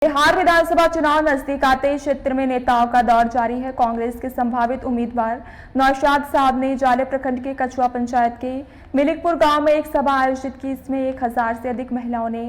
बिहार विधानसभा चुनाव नजदीक आते क्षेत्र में नेताओं का दौर जारी है। कांग्रेस के संभावित उम्मीदवार नौशाद साहब ने जाले प्रखंड के कछुआ पंचायत के मिलिकपुर गांव में एक सभा आयोजित की। इसमें 1000 से अधिक महिलाओं ने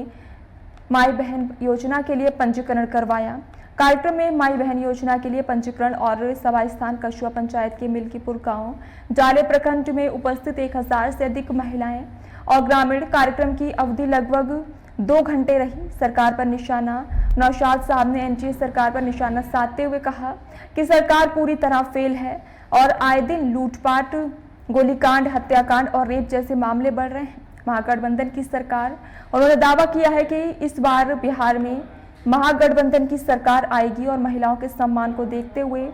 माई बहन योजना के लिए पंजीकरण करवाया। कार्यक्रम में माई बहन योजना के लिए पंजीकरण और सभा स्थान कछुआ पंचायत के मिलिकपुर गाँव जाले प्रखंड में उपस्थित 1000 से अधिक महिलाएं और ग्रामीण। कार्यक्रम की अवधि लगभग 2 घंटे रही। सरकार पर निशाना नौशाद साहब ने एनडीए सरकार पर निशाना साधते हुए कहा कि सरकार पूरी तरह फेल है और आए दिन लूटपाट, गोलीकांड, हत्याकांड और रेप जैसे मामले बढ़ रहे हैं। महागठबंधन की सरकार, उन्होंने दावा किया है कि इस बार बिहार में महागठबंधन की सरकार आएगी और महिलाओं के सम्मान को देखते हुए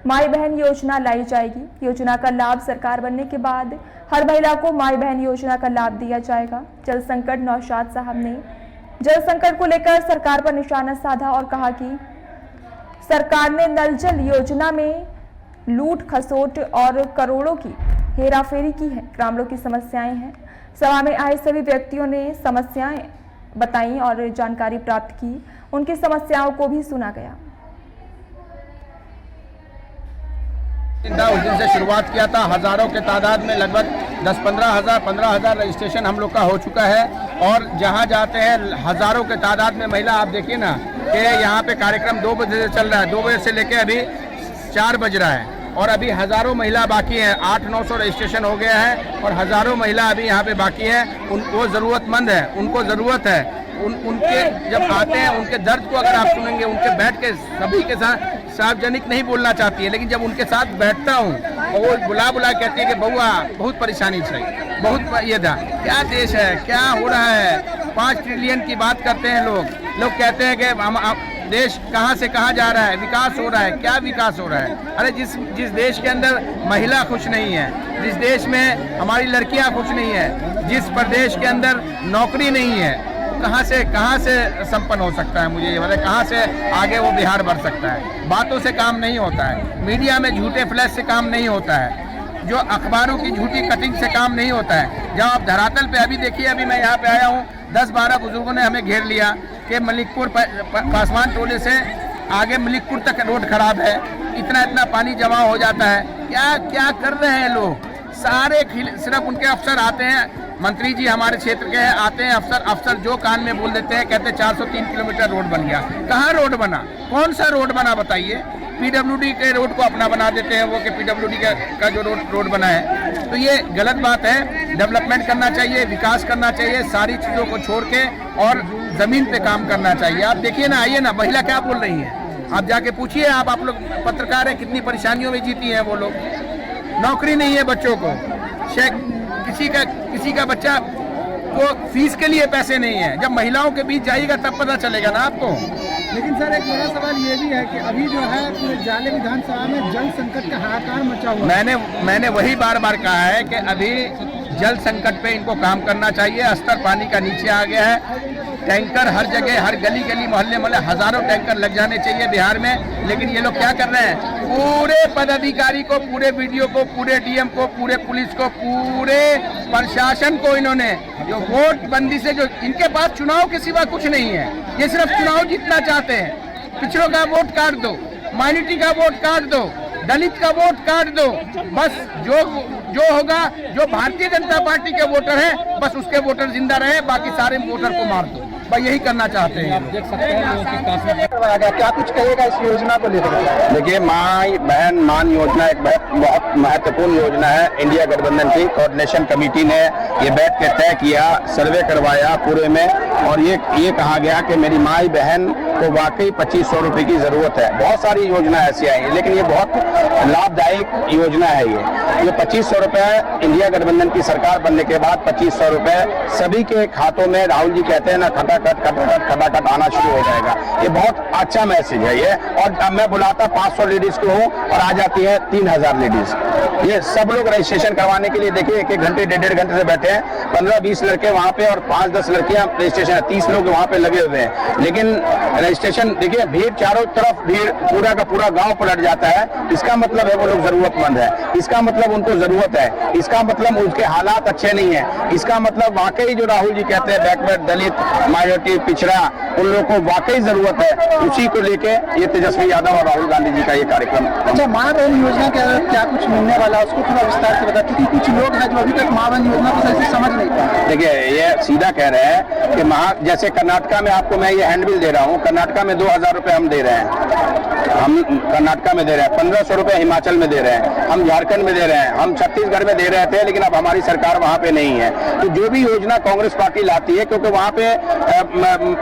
माई बहन योजना लाई जाएगी। योजना का लाभ सरकार बनने के बाद हर महिला को माई बहन योजना का लाभ दिया जाएगा। जल संकट, नौशाद साहब ने जल संकट को लेकर सरकार पर निशाना साधा और कहा कि सरकार ने नल जल योजना में लूट खसोट और करोड़ों की हेराफेरी की है। ग्रामीणों की समस्याएं हैं। सभा में आए सभी व्यक्तियों ने समस्याएं बताई और जानकारी प्राप्त की। उनकी समस्याओं को भी सुना गया। उस दिन से शुरुआत किया था। हजारों के तादाद में लगभग 10-15 हज़ार रजिस्ट्रेशन हम लोग का हो चुका है और जहां जाते हैं हजारों के तादाद में महिला। आप देखिए ना कि यहां पे कार्यक्रम 2 बजे से चल रहा है। 2 बजे से लेके अभी 4 बज रहा है और अभी हजारों महिला बाकी हैं। 800-900 रजिस्ट्रेशन हो गया है और हजारों महिला अभी यहाँ पे बाकी है। उनको ज़रूरतमंद है, उनको ज़रूरत है। उनके जब आते हैं उनके दर्द को अगर आप सुनेंगे, उनके बैठ के सभी के साथ सार्वजनिक नहीं बोलना चाहती है, लेकिन जब उनके साथ बैठता हूँ और वो बुला कहती है कि बउआ बहुत परेशानी चाहिए, बहुत ये था। क्या देश है, क्या हो रहा है। 5 ट्रिलियन की बात करते हैं लोग कहते हैं कि हम देश कहाँ से कहाँ जा रहा है, विकास हो रहा है। क्या विकास हो रहा है? अरे जिस देश के अंदर महिला खुश नहीं है, जिस देश में हमारी लड़कियाँ खुश नहीं है, जिस प्रदेश के अंदर नौकरी नहीं है, कहाँ से संपन्न हो सकता है? मुझे ये बताएं, कहाँ से आगे वो बिहार बढ़ सकता है? बातों से काम नहीं होता है, मीडिया में झूठे फ्लैश से काम नहीं होता है, जो अखबारों की झूठी कटिंग से काम नहीं होता है। जब आप धरातल पे अभी देखिए, अभी मैं यहाँ पे आया हूँ, 10-12 बुजुर्गों ने हमें घेर लिया कि मलिकपुर पासवान टोले से आगे मलिकपुर तक रोड खराब है, इतना पानी जमा हो जाता है। क्या कर रहे हैं लोग? सारे सिर्फ उनके अफसर आते हैं, मंत्री जी हमारे क्षेत्र के हैं, आते हैं अफसर जो कान में बोल देते हैं, कहते हैं 403 किलोमीटर रोड बन गया। कहाँ रोड बना? कौन सा रोड बना बताइए? पीडब्ल्यूडी के रोड को अपना बना देते हैं वो कि पीडब्ल्यूडी का जो रोड बना है। तो ये गलत बात है। डेवलपमेंट करना चाहिए, विकास करना चाहिए, सारी चीज़ों को छोड़ के और ज़मीन पे काम करना चाहिए। आप देखिए ना, आइए ना, महिला क्या बोल रही है, आप जाके पूछिए। आप लोग पत्रकार हैं, कितनी परेशानियों में जीती हैं वो लोग। नौकरी नहीं है बच्चों को, किसी का बच्चा को फीस के लिए पैसे नहीं है। जब महिलाओं के बीच जाएगा तब पता चलेगा ना आपको। लेकिन सर, एक बड़ा सवाल ये भी है कि अभी जो है पूरे जाले विधानसभा में जल संकट का हाहाकार मचा हुआ है। मैंने वही बार कहा है कि अभी जल संकट पे इनको काम करना चाहिए। स्तर पानी का नीचे आ गया है। टैंकर हर जगह, हर गली मोहल्ले हजारों टैंकर लग जाने चाहिए बिहार में, लेकिन ये लोग क्या कर रहे हैं? पूरे पदाधिकारी को, पूरे वीडियो को, पूरे डीएम को, पूरे पुलिस को, पूरे प्रशासन को इन्होंने जो वोट बंदी से, जो इनके पास चुनाव के सिवा कुछ नहीं है, ये सिर्फ चुनाव जीतना चाहते हैं। पिछड़ों का वोट काट दो, माइनॉरिटी का वोट काट दो, दलित का वोट काट दो, बस जो होगा, जो भारतीय जनता पार्टी के वोटर हैं, बस उसके वोटर जिंदा रहे, बाकी सारे वोटर को मार दो। भाई यही करना चाहते हैं। देख सकते हैं क्या कुछ कहेगा इस योजना को लेकर? देखिए, माई बहन मान योजना एक बहुत महत्वपूर्ण योजना है। इंडिया गठबंधन की कोऑर्डिनेशन कमेटी ने ये बैठ के तय किया, सर्वे करवाया पूरे में, और ये कहा गया कि मेरी माई बहन को वाकई 2500 रुपये की जरूरत है। बहुत सारी योजना ऐसी आई है, लेकिन ये बहुत लाभदायक योजना है। ये 2500 रुपये इंडिया गठबंधन की सरकार बनने के बाद 2500 रुपये सभी के खातों में, राहुल जी कहते हैं ना, खटाखट आना शुरू हो जाएगा। ये बहुत अच्छा मैसेज है ये। और मैं बुलाता 500 लेडीज को हूँ और आ जाती है 3000 लेडीज। ये सब लोग रजिस्ट्रेशन करवाने के लिए देखिए 1-1 घंटे, 1.5 घंटे से बैठे हैं। 15-20 लड़के वहाँ पे और 5-10 लड़कियाँ रजिस्ट्रेशन रजिस्ट्रेशन है, 30 लोग वहाँ पे लगे हुए हैं, लेकिन रजिस्ट्रेशन देखिए, भीड़ चारों तरफ, भीड़ पूरा का पूरा गांव पलट जाता है। इसका मतलब है वो लोग जरूरतमंद है, इसका मतलब उनको जरूरत है, इसका मतलब उनके हालात अच्छे नहीं है, इसका मतलब वाकई जो राहुल जी कहते हैं बैकवर्ड, दलित, माइनॉरिटी, पिछड़ा, उन लोगों को वाकई जरूरत है। उसी को लेके ये तेजस्वी यादव और राहुल गांधी जी का ये कार्यक्रम। अच्छा, माँ बहन योजना के अंदर क्या कुछ मिलने वाला है उसको थोड़ा विस्तार से बता, क्योंकि कुछ लोग हैं जो अभी तक माँ बहन योजना को सही से समझ नहीं पाए। देखिए, ये सीधा कह रहे हैं कि जैसे कर्नाटका में आपको मैं ये हैंडबिल दे रहा हूँ, कर्नाटका में 2000 रुपए हम दे रहे हैं, हम कर्नाटका में दे रहे हैं, 1500 रुपए हिमाचल में दे रहे हैं, हम झारखंड में दे रहे हैं, हम छत्तीसगढ़ में दे रहे थे, लेकिन अब हमारी सरकार वहाँ पे नहीं है। तो जो भी योजना कांग्रेस पार्टी लाती है, क्योंकि वहाँ पे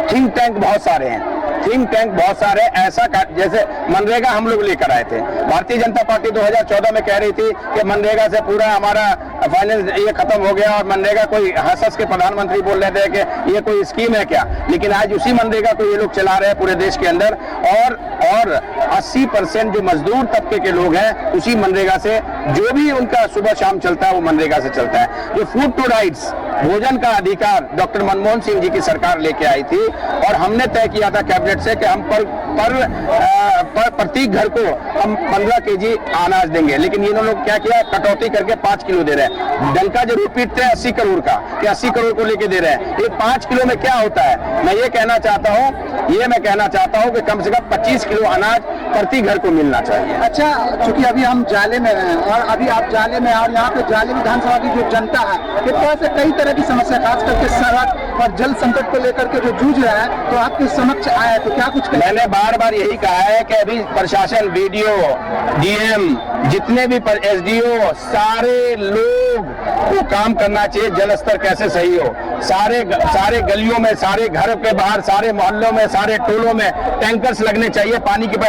थिंक टैंक बहुत सारे हैं, थिंक टैंक बहुत सारे, ऐसा जैसे मनरेगा हम लोग लेकर आए थे। भारतीय जनता पार्टी 2014 में कह रही थी कि मनरेगा से पूरा हमारा फाइनेंस ये खत्म हो गया, और मनरेगा कोई हंस के प्रधानमंत्री बोल रहे थे कि ये कोई स्कीम है क्या, लेकिन आज उसी मनरेगा को ये लोग चला रहे हैं पूरे देश के अंदर। और 80% जो मजदूर तबके के लोग हैं, उसी मनरेगा से जो भी उनका सुबह शाम चलता है वो मनरेगा से चलता है। जो फूड टू राइट्स, भोजन का अधिकार, डॉक्टर मनमोहन सिंह जी की सरकार लेके आई थी, और हमने तय किया था कैबिनेट से कि हम प्रत्येक घर को हम 15 केजी अनाज देंगे, लेकिन इन्होंने लोग क्या किया, कटौती करके 5 किलो दे रहे हैं। डंका जरूर पीटते हैं 80 करोड़ का, कि 80 करोड़ को लेके दे रहे हैं। ये 5 किलो में क्या होता है, मैं कहना चाहता हूँ कि कम से कम 25 किलो अनाज प्रति घर को मिलना चाहिए। अच्छा, चूंकि अभी हम जाले में हैं और अभी आप जाले में, और यहाँ पे जाले विधानसभा की जो जनता है, इस तरह से कई तरह की समस्या, खास करके सड़क और जल संकट को लेकर के जो जूझ रहा है, तो आपके समक्ष आया है, तो क्या कुछ कहें? मैंने बार बार यही कहा है कि अभी प्रशासन, बीडीओ, डीएम, जितने भी एसडीओ, सारे लोग को काम करना चाहिए, जल स्तर कैसे सही हो। सारे गलियों में, सारे घर के बाहर, सारे मोहल्लों में, सारे टोलों में टैंकर्स लगने चाहिए पानी के।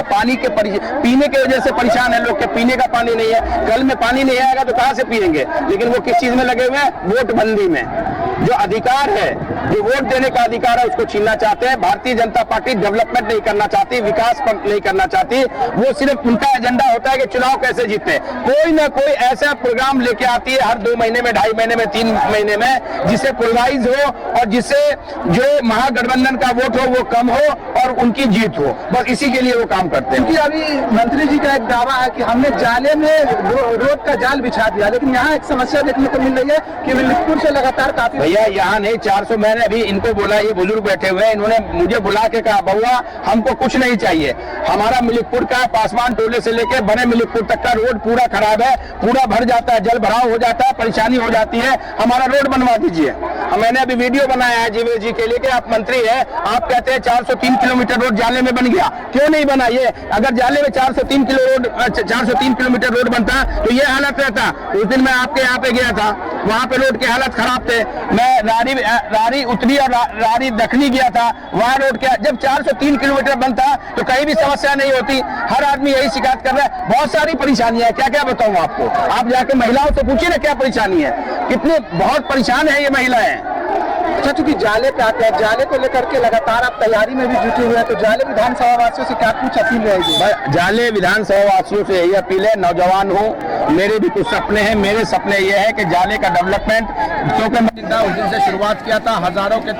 पीने की वजह से परेशान है लोग, के पीने का पानी नहीं है, कल में पानी नहीं आएगा तो कहाँ से पियेंगे। लेकिन वो किस चीज में लगे हुए हैं, वोटबंदी में। जो अधिकार है, जो वोट देने का अधिकार है, उसको छीनना चाहते हैं। भारतीय जनता पार्टी डेवलपमेंट नहीं करना चाहती, विकास नहीं करना चाहती, वो सिर्फ उनका एजेंडा होता है कि चुनाव कैसे जीते। कोई ना कोई ऐसा प्रोग्राम लेके आती है हर 2 महीने में, 2.5 महीने में, 3 महीने में, जिससे पोलराइज हो और जिससे जो महागठबंधन का वोट हो वो कम हो और उनकी जीत हो। बस इसी के लिए वो काम करते हैं। क्योंकि अभी मंत्री जी का एक दावा है कि हमने जाले में रोड का जाल बिछा दिया, लेकिन यहाँ एक समस्या देखने को मिल रही है कि मिलिकपुर से लगातार काफी। भैया यहाँ नहीं, 400, मैंने अभी इनको बोला, ये बुजुर्ग बैठे हुए हैं, इन्होंने मुझे बुला के कहा, बउआ हमको कुछ नहीं चाहिए, हमारा मिलिकपुर का पासवान टोले से लेके बड़े मिलिकपुर तक का रोड पूरा खराब है, पूरा भर जाता है, जल भराव हो जाता है, परेशानी हो जाती है, हमारा रोड बनवा दीजिए। मैंने अभी वीडियो बनाया है जीवेश जी के लिए कि आप मंत्री हैं, आप कहते हैं 403 किलोमीटर रोड जाले में बन गया, क्यों नहीं बना? ये अगर जाले में 403 किलोमीटर रोड बनता तो ये हालत रहता। उस दिन मैं आपके यहाँ पे गया था, वहाँ पे रोड के हालत खराब थे। मैं रारी उत्तरी और रारी दक्षिणी गया था, वहाँ रोड के जब 403 किलोमीटर बनता तो कहीं भी समस्या नहीं होती। हर आदमी यही शिकायत कर रहा है, बहुत सारी परेशानियां है, क्या क्या बताऊं आपको। आप जाके महिलाओं से पूछिए ना क्या परेशानी है, कितनी बहुत परेशान है ये महिलाएं। अच्छा, चूंकि जाले पे आते हैं, जाले को लेकर के लगातार आप तैयारी में भी जुटे हुए हैं, तो जाले विधानसभा वासियों से क्या कुछ अपील रहेगी? जाले विधानसभा वासियों से यही अपील है, नौजवान हूँ, मेरे भी कुछ सपने हैं। मेरे सपने ये है कि जाले का डेवलपमेंट, क्योंकि उस दिन से शुरुआत किया था, हजारों के